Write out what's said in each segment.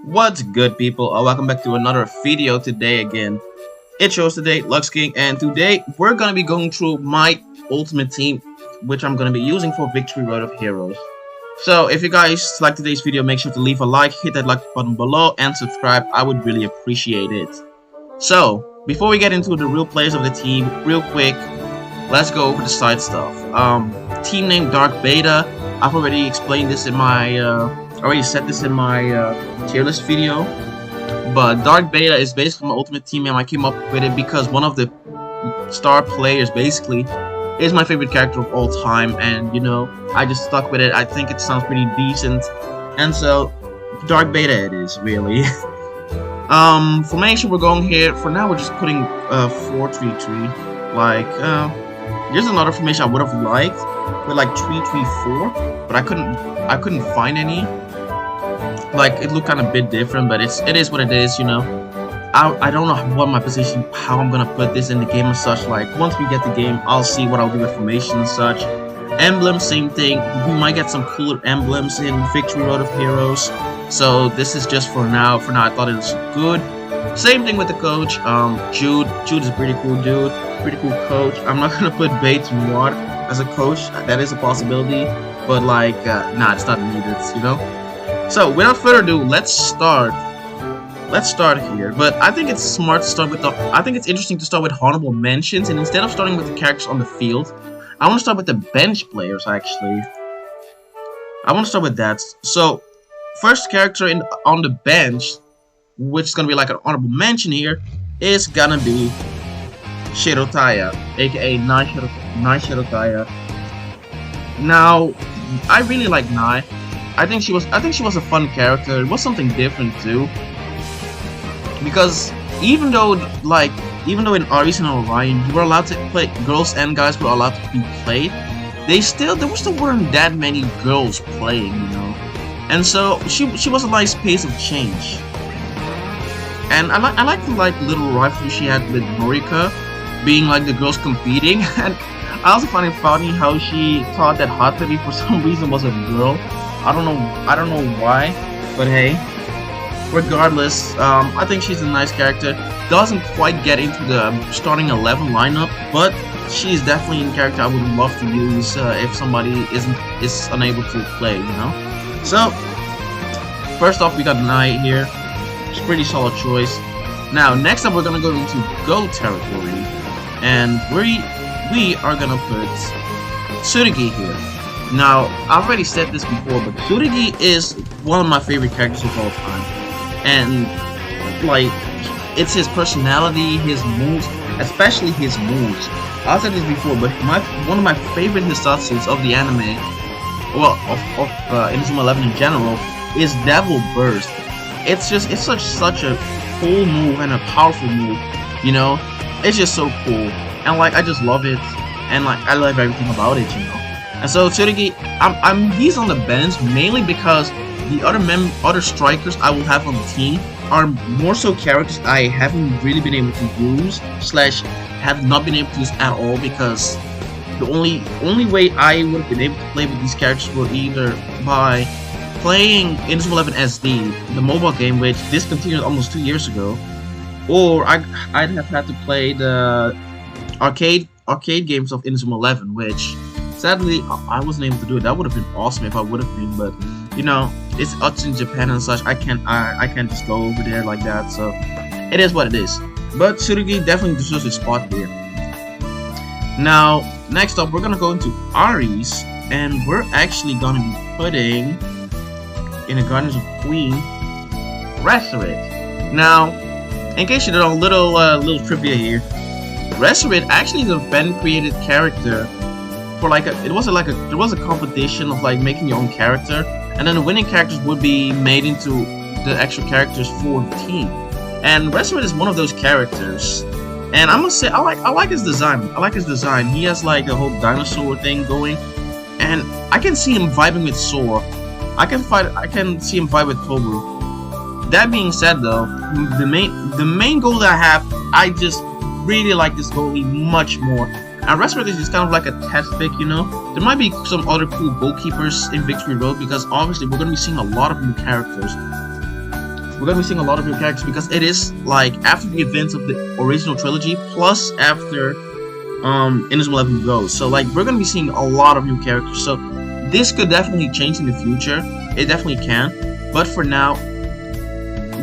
What's good, people? Welcome back to another video today again. It's yours today, Lux King, and today we're gonna be going through my ultimate team, which I'm gonna be using for Victory Road of Heroes. So if you guys like today's video, make sure to leave a like, hit that like button below, and subscribe. I would really appreciate it. So before we get into the real players of the team, real quick, let's go over the side stuff. Team name Dark Beta. I've already explained this in my already said this in my tier list video, but Dark Beta is basically my ultimate team name. I came up with it because one of the star players basically is my favorite character of all time, and you know, I just stuck with it. I think it sounds pretty decent, and so Dark Beta it is really. Formation we're going here for now. We're just putting 4-3-3. Like here's another formation I would have liked with like 3-3-4, but I couldn't find any. Like it looked kind of a bit different, but it is what it is, you know. I don't know what my position, how I'm gonna put this in the game and such. Like once we get the game, I'll see what I'll do with formation and such. Emblems, same thing. We might get some cooler emblems in Victory Road of Heroes. So this is just for now. For now, I thought it was good. Same thing with the coach. Jude is a pretty cool dude, pretty cool coach. I'm not gonna put Bates Watt as a coach. That is a possibility, but like, nah, it's not needed, you know. So without further ado, let's start here. But I think it's smart to start with I think it's interesting to start with honorable mentions, and instead of starting with the characters on the field, I want to start with the bench players. Actually, I want to start with that. So first character on the bench, which is gonna be like an honorable mention here, is gonna be Shirotaya, aka Nai Shirotaya. Now, I really like Nai. I think she was a fun character. It was something different too, because even though in Aries and Orion you were allowed to play, girls and guys were allowed to be played, there still weren't that many girls playing, you know. And so she was a nice pace of change. And I like the little rivalry she had with Norika, being like the girls competing. And I also find it funny how she thought that Hattori for some reason was a girl. I don't know why, but hey, regardless, I think she's a nice character. Doesn't quite get into the starting 11 lineup, but she's definitely a character I would love to use if somebody is unable to play, you know. So first off, we got Nai here. It's a pretty solid choice. Now next up, we're gonna go into Go territory, and we are gonna put Tsurugi here. Now, I've already said this before, but Tsurugi is one of my favorite characters of all time. And, like, it's his personality, his moves, especially his moves. I've said this before, but one of my favorite hisatsus of the anime, well, of Inazuma 11 in general, is Devil Burst. It's such a cool move and a powerful move, you know? It's just so cool. And, like, I just love it. And, like, I love everything about it, you know? And so Tsurugi, he's on the bench mainly because the other strikers I will have on the team are more so characters I haven't really been able to use / have not been able to use at all, because the only way I would have been able to play with these characters were either by playing Inazuma 11 SD, the mobile game, which discontinued almost 2 years ago, or I'd have had to play the arcade games of Inazuma 11, which sadly, I wasn't able to do it. That would have been awesome if I would have been, but you know, it's in Japan and such. I can't just go over there like that. So it is what it is. But Tsurugi definitely deserves a spot here. Now, next up, we're gonna go into Aries, and we're actually gonna be putting in the Guardians of Queen Resserit. Now, in case you don't know, little trivia here. Resserit actually is a fan-created character. For like there was a competition of like making your own character, and then the winning characters would be made into the actual characters for the team. And Resserit is one of those characters, and I must say I like his design. I like his design. He has like the whole dinosaur thing going, and I can see him vibing with Sora. I can see him vibe with Tobu. That being said, though, the main goal that I have, I just really like this goalie much more. And Resserit is just kind of like a test pick, you know. There might be some other cool goalkeepers in Victory Road, because obviously we're going to be seeing a lot of new characters. we're gonna be seeing a lot of new characters because it is like after the events of the original trilogy, plus after Inazuma 11 Go. So like we're gonna be seeing a lot of new characters. So this could definitely change in the future. It definitely can. But for now,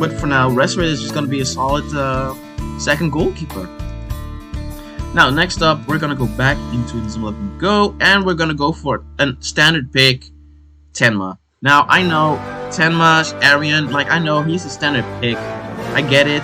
Restorator is just gonna be a solid second goalkeeper. Now, next up, we're gonna go back into Inazuma 11 Go, and we're gonna go for a standard pick, Tenma. Now, I know Tenma's Arian, like I know he's a standard pick, I get it,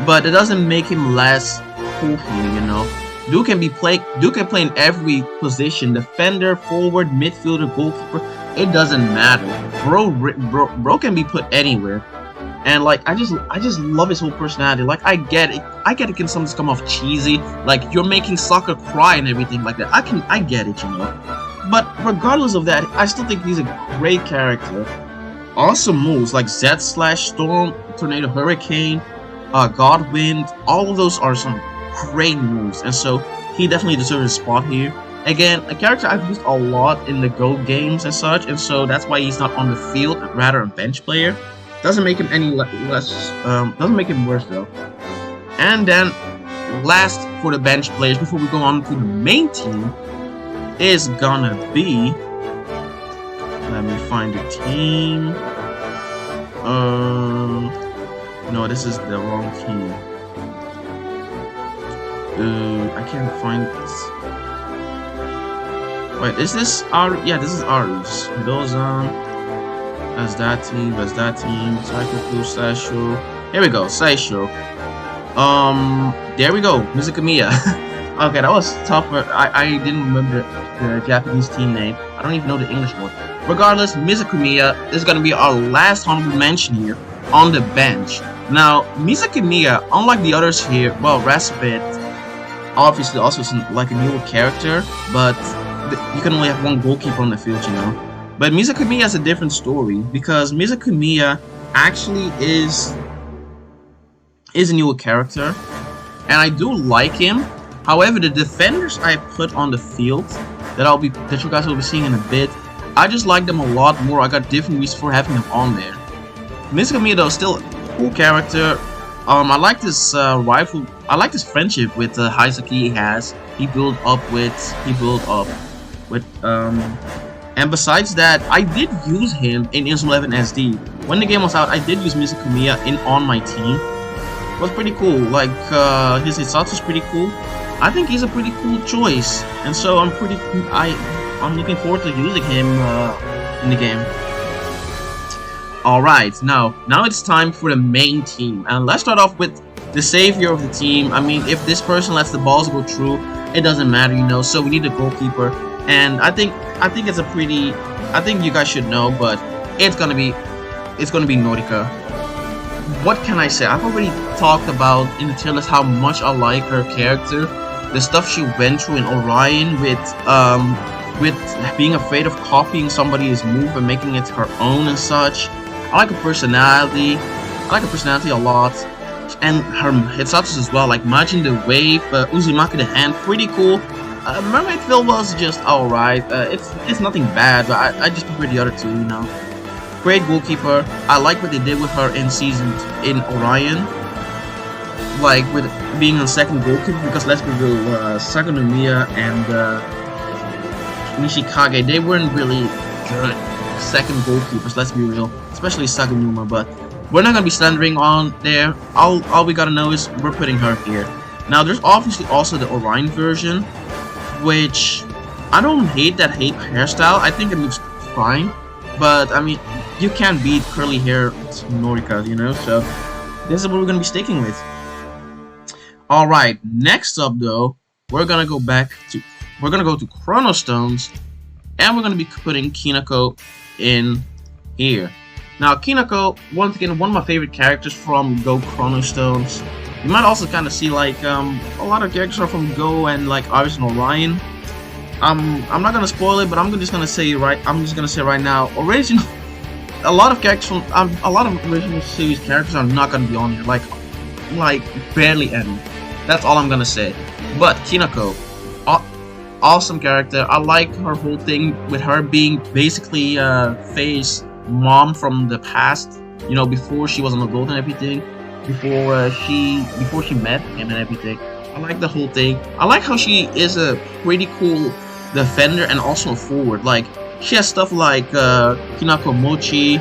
but it doesn't make him less cool for me, you know. Dude can play in every position, defender, forward, midfielder, goalkeeper. It doesn't matter. Bro can be put anywhere. And like I just love his whole personality. Like I get it can sometimes come off cheesy, like you're making soccer cry and everything like that. I get it, you know. But regardless of that, I still think he's a great character. Awesome moves like Z/Storm, Tornado, Hurricane, Godwind, all of those are some great moves, and so he definitely deserves a spot here. Again, a character I've used a lot in the Go games and such, and so that's why he's not on the field, rather a bench player. Doesn't make him any less, doesn't make him worse though. And then, last for the bench players, before we go on to the main team, is gonna be, let me find the team. No, this is the wrong team. I can't find this. Wait, is this our? Yeah, this is ours. Those That's that team. Psycho Saisho. Here we go, Saisho. There we go, Mizukamiya. Okay, that was tougher. I didn't remember the Japanese team name. I don't even know the English one. Regardless, Mizukamiya is gonna be our last honorable mention here on the bench. Now, Mizukamiya, unlike the others here, well, Raspit obviously also is like a newer character, but you can only have one goalkeeper on the field, you know. But Mizukamiya is a different story because Mizukamiya actually is a newer character, and I do like him. However, the defenders I put on the field that you guys will be seeing in a bit, I just like them a lot more. I got different reasons for having them on there. Mizukamiya though, still a cool character. I like this rival. I like this friendship with Haizaki he has. He built up with. And besides that, I did use him in Inazuma 11 SD. When the game was out, I did use Mizukamiya on my team. It was pretty cool. Like his Hisatsu is pretty cool. I think he's a pretty cool choice, and so I'm looking forward to using him in the game. Alright, now it's time for the main team. And let's start off with the savior of the team. I mean, if this person lets the balls go through, it doesn't matter, you know, so we need a goalkeeper. And I think it's a pretty, I think you guys should know, but it's gonna be Norika. What can I say? I've already talked about in the tier list how much I like her character. The stuff she went through in Orion with being afraid of copying somebody's move and making it her own and such. I like her personality. A lot. And her Hitsatsu as well, like Majin the Wave, Uzumaki the Hand, pretty cool. Mermaid Phil was just alright. It's nothing bad, but I just prefer the other two, you know. Great goalkeeper. I like what they did with her in Orion, like with being on second goalkeeper. Because let's be real, Sakunomiya and Nishikage, they weren't really good second goalkeepers. Let's be real, especially Saganuma. But we're not gonna be slandering on there. All we gotta know is we're putting her here. Now, there's obviously also the Orion version, which I don't hate that hairstyle. I think it looks fine, but I mean, you can't beat curly hair Norika, you know. So this is what we're gonna be sticking with. All right, next up though, we're gonna go to Chrono Stones, and we're gonna be putting Kinako in here. Now, Kinako, once again, one of my favorite characters from Go Chrono Stones. You might also kind of see like a lot of characters are from Go and like obviously Orion. I'm not gonna spoil it, but I'm just gonna say right now, original. A lot of characters from a lot of original series characters are not gonna be on here, like barely any. That's all I'm gonna say. But Kinako, awesome character. I like her whole thing with her being basically Faye's mom from the past. You know, before she was on the gold and everything, before she met him and everything. I like the whole thing. I like how she is a pretty cool defender and also a forward. Like she has stuff like Hinako Mochi,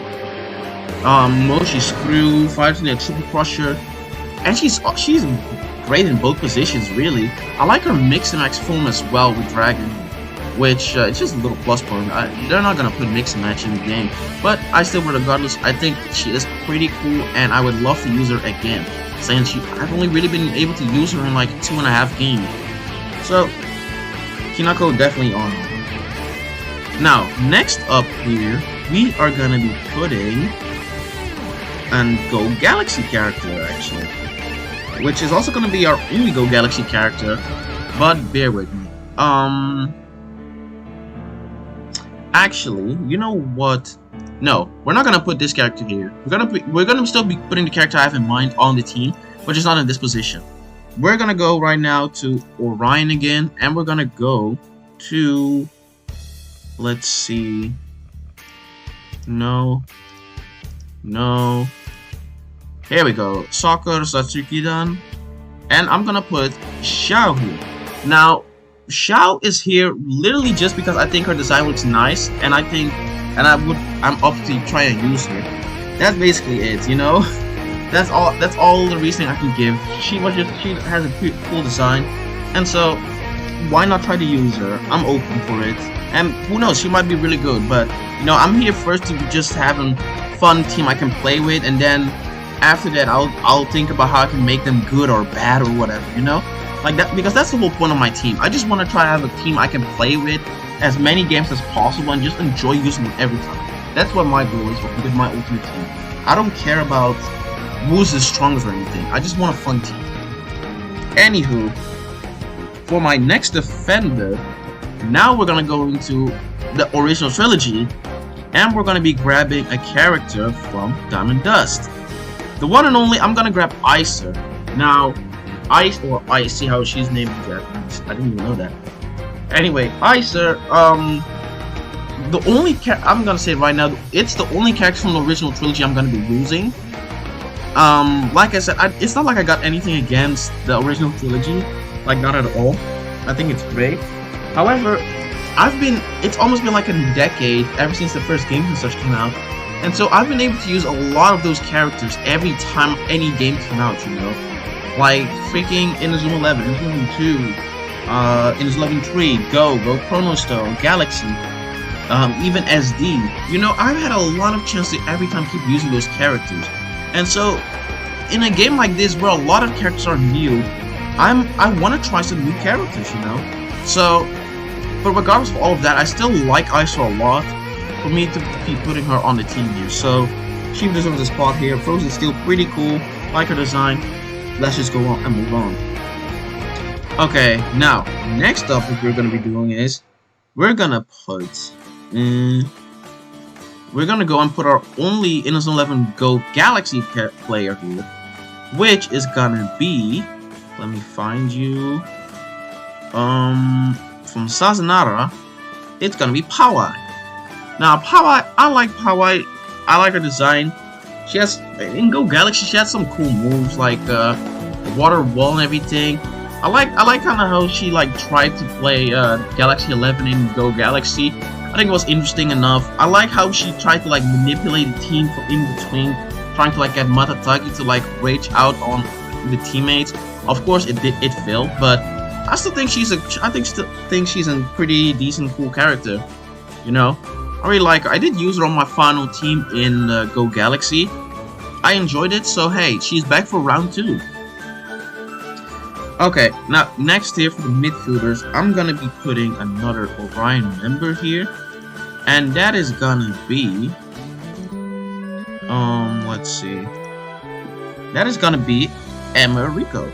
Mochi Screw, fighting a Triple Crusher, and she's great in both positions. Really, I like her mix and match form as well with Dragon, which it's just a little plus point. They're not gonna put mix and match in the game, but I still, regardless, I think she is pretty cool, and I would love to use her again. Since I've only really been able to use her in like 2.5 games, so Hinako definitely on. Now, next up here, we are gonna be putting an Go Galaxy character actually, which is also gonna be our only Go Galaxy character. But bear with me. Actually, you know what? No, we're not gonna put this character here. We're gonna still be putting the character I have in mind on the team, but just not in this position. We're gonna go right now to Orion again, and we're gonna go to, let's see. No. Here we go. Soccer Satsuki-dan, and I'm gonna put Xiao here. Now, Xiao is here literally just because I think her design looks nice, and I'm up to try and use her. That's basically it, you know. That's all the reasoning I can give. She has a pretty cool design, and so why not try to use her? I'm open for it, and who knows, she might be really good. But you know, I'm here first to just have a fun team I can play with, and then after that, I'll think about how I can make them good or bad or whatever, you know. Like that, because that's the whole point of my team. I just want to try to have a team I can play with as many games as possible and just enjoy using them every time. That's what my goal is with my ultimate team. I don't care about who's the strongest or anything. I just want a fun team. Anywho, for my next defender, now we're gonna go into the original trilogy, and we're gonna be grabbing a character from Diamond Dust. The one and only, I'm gonna grab Icer. Now, I see how she's named in Japanese. I didn't even know that. Anyway, Icer, the only I'm gonna say right now, it's the only character from the original trilogy I'm gonna be using. Like I said, it's not like I got anything against the original trilogy, like not at all. I think it's great. However, it's almost been like a decade ever since the first games and such came out, and so I've been able to use a lot of those characters every time any game came out, you know. Like freaking Inazuma 11, Inazuma 2, Inazuma 11 3, Go Chrono Stone, Galaxy, even SD. You know, I've had a lot of chance to every time keep using those characters. And so, in a game like this where a lot of characters are new, I want to try some new characters, you know. So, but regardless of all of that, I still like Icer a lot. For me to keep putting her on the team here, so she deserves a spot here. Frozen's still pretty cool, like her design. Let's just go on and move on. Okay, now, next up what we're going to be doing is we're going to put we're going to go and put our only Inazuma 11 Go Galaxy player here, which is going to be, let me find you, from Sazanara, it's going to be Powai. Now, Powai, I like Powai. I like her design. She has, in Go Galaxy, she has some cool moves like water wall and everything. I like kind of how she like tried to play Galaxy 11 in Go Galaxy. I think it was interesting enough. I like how she tried to like manipulate the team from in between, trying to like get Matataki to like rage out on the teammates. Of course, it failed, but I still think she's a pretty decent, cool character. You know. I really like her. I did use her on my final team in Go Galaxy. I enjoyed it, so hey, she's back for round 2. Okay, now next here for the midfielders, I'm gonna be putting another Orion member here, and that is gonna be, let's see, that is gonna be Americo.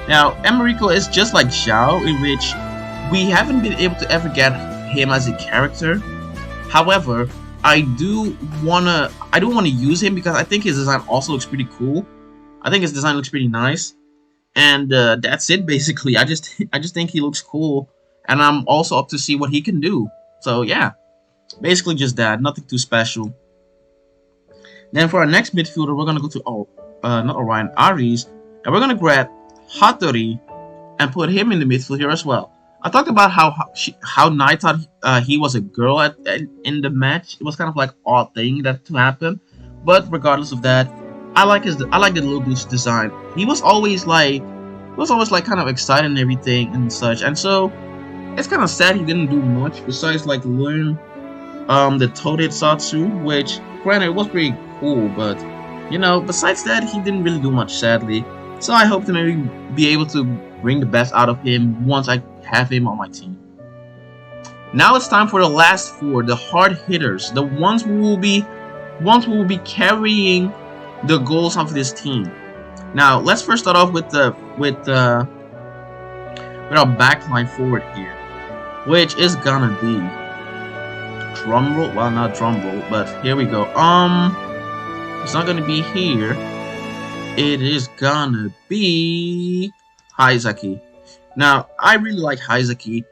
Now, Americo is just like Xiao, in which we haven't been able to ever get him as a character. However, I do wanna use him because I think his design also looks pretty cool. I think his design looks pretty nice, and that's it basically. I just think he looks cool, and I'm also up to see what he can do. So yeah, basically just that. Nothing too special. Then for our next midfielder, we're gonna go to not Orion, Ares, and we're gonna grab Hattori and put him in the midfield here as well. I talked about how Knight thought he was a girl in the match. It was kind of like odd thing that to happen, but regardless of that, I like the little dude's design. He was always like kind of excited and everything and such, and so it's kind of sad he didn't do much besides like learn the Toadetsatsu, which granted it was pretty cool, but you know, besides that he didn't really do much, sadly. So I hope to maybe be able to bring the best out of him once I have him on my team. Now it's time for the last four, the hard hitters, the ones who will be carrying the goals of this team. Now let's first start off with our backline forward here, which is gonna be drumroll. Well, not drumroll, but here we go. It's not gonna be here. It is gonna be Haizaki. Now, I really like Haizaki.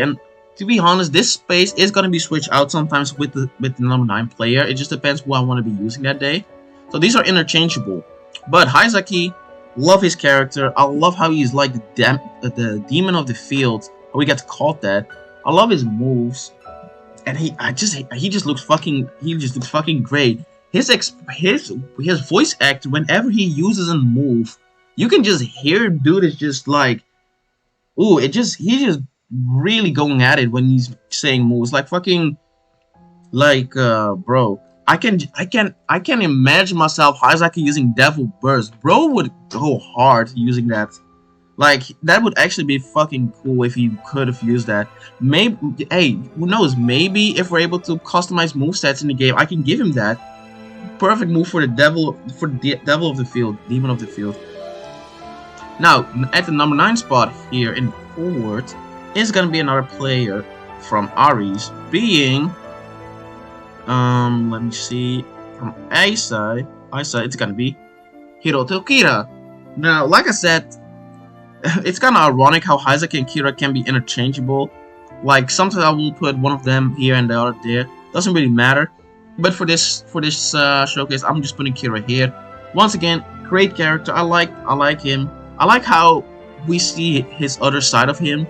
And to be honest, this space is gonna be switched out sometimes with the number 9 player. It just depends who I want to be using that day. So these are interchangeable. But Haizaki, love his character. I love how he's like the demon of the field. We get to call that. I love his moves, and he just looks fucking great. His voice actor, whenever he uses a move, you can just hear dude is just like, ooh, he's just really going at it when he's saying moves like fucking like bro. I can imagine myself Haizaki using Devil Burst. Bro would go hard using that. Like that would actually be fucking cool if he could have used that. Maybe, hey, who knows? Maybe if we're able to customize movesets in the game, I can give him that. Perfect move for the devil of the field, demon of the field. Now at the number 9 spot here in forward is gonna be another player from Ares, being let me see, from A side it's gonna be Hiroto Kira. Now, like I said, it's kind of ironic how Haizaki and Kira can be interchangeable. Like sometimes I will put one of them here and the other there. Doesn't really matter. But for this showcase, I'm just putting Kira here. Once again, great character. I like him. I like how we see his other side of him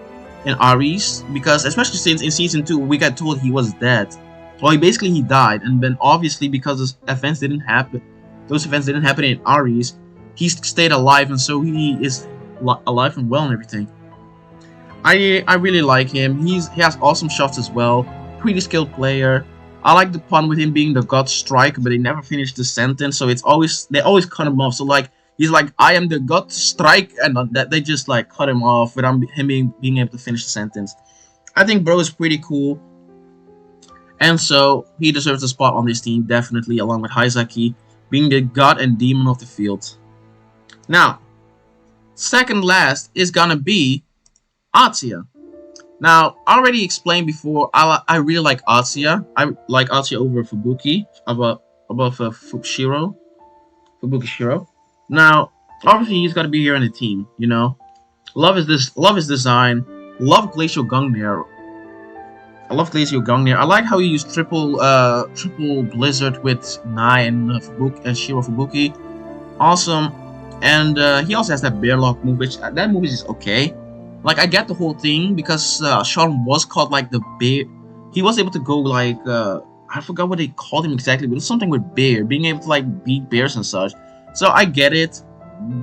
in Ares, because especially since in season 2 we got told he was dead. Well, he died, and then obviously because those events didn't happen in Ares, he stayed alive, and so he is alive and well and everything. I really like him. He has awesome shots as well. Pretty skilled player. I like the pun with him being the God Striker, but they never finished the sentence, so they always cut him off. So like he's like, I am the God Strike, and that they just like cut him off without him being able to finish the sentence. I think bro is pretty cool, and so he deserves a spot on this team definitely, along with Haizaki being the God and Demon of the field. Now, second last is gonna be Atsuya. Now, I already explained before, I really like Atsuya. I like Atsuya over Fubuki, above Fubuki Shiro. Now, obviously he's gotta be here in the team, you know. Love his design. Love Glacial Gungnir. I like how he used triple Blizzard with Nai and Shiro Fubuki. Awesome. And he also has that bear lock move, which that move is just okay. Like, I get the whole thing because Sean was called like the bear. He was able to go like I forgot what they called him exactly, but it was something with bear, being able to like beat bears and such. So I get it,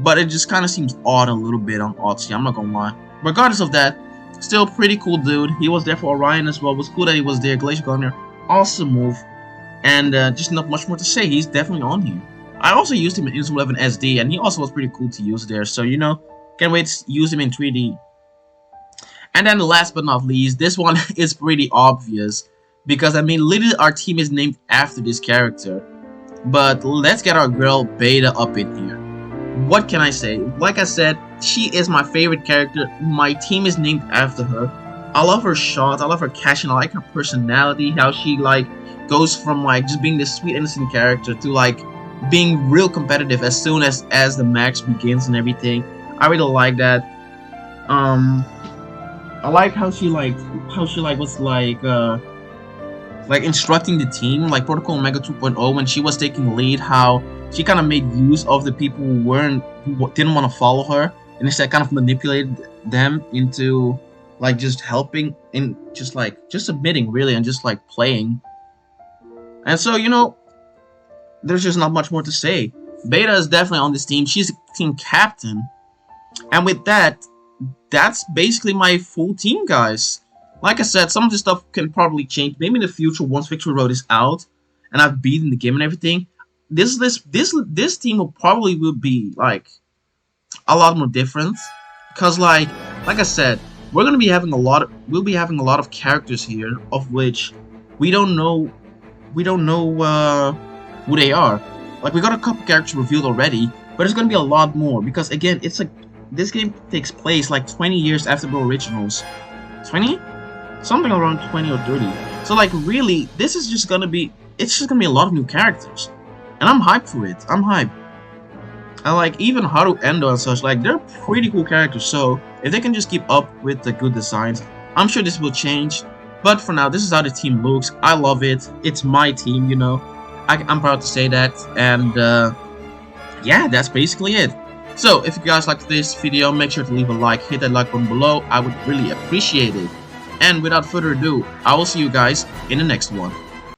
but it just kind of seems odd a little bit on Atsuya. I'm not gonna lie. Regardless of that, still pretty cool dude. He was there for Orion as well. It was cool that he was there. Glacial Gungnir, awesome move, and just not much more to say. He's definitely on here. I also used him in Inazuma 11 SD, and he also was pretty cool to use there. So you know, can't wait to use him in 3D. And then last but not least, this one is pretty obvious because I mean, literally our team is named after this character. But let's get our girl Beta up in here. What can I say? Like I said, she is my favorite character. My team is named after her. I love her shots. I love her casting. I like her personality. How she like goes from like just being this sweet innocent character to like being real competitive as soon as the match begins and everything. I really like that. I like how she was like like instructing the team, like Protocol Omega 2.0, when she was taking lead, how she kind of made use of the people who didn't want to follow her, and instead kind of manipulated them into like just helping in just submitting really and just like playing. And so, you know, there's just not much more to say. Beta is definitely on this team. She's team captain. And with that, that's basically my full team, guys. Like I said, some of this stuff can probably change. Maybe in the future, once Victory Road is out and I've beaten the game and everything, this team will be like a lot more different. Because like I said, we'll be having a lot of characters here, of which we don't know who they are. Like, we got a couple characters revealed already, but there's gonna be a lot more, because again, it's like this game takes place like 20 years after the originals. 20? Something around 20 or 30. So like really, it's just gonna be a lot of new characters. And I'm hyped for it. I'm hyped. And like even Haru Endo and such, like they're pretty cool characters, so if they can just keep up with the good designs, I'm sure this will change. But for now, this is how the team looks. I love it. It's my team, you know. I'm proud to say that. And yeah, that's basically it. So if you guys liked this video, make sure to leave a like, hit that like button below. I would really appreciate it. And without further ado, I will see you guys in the next one.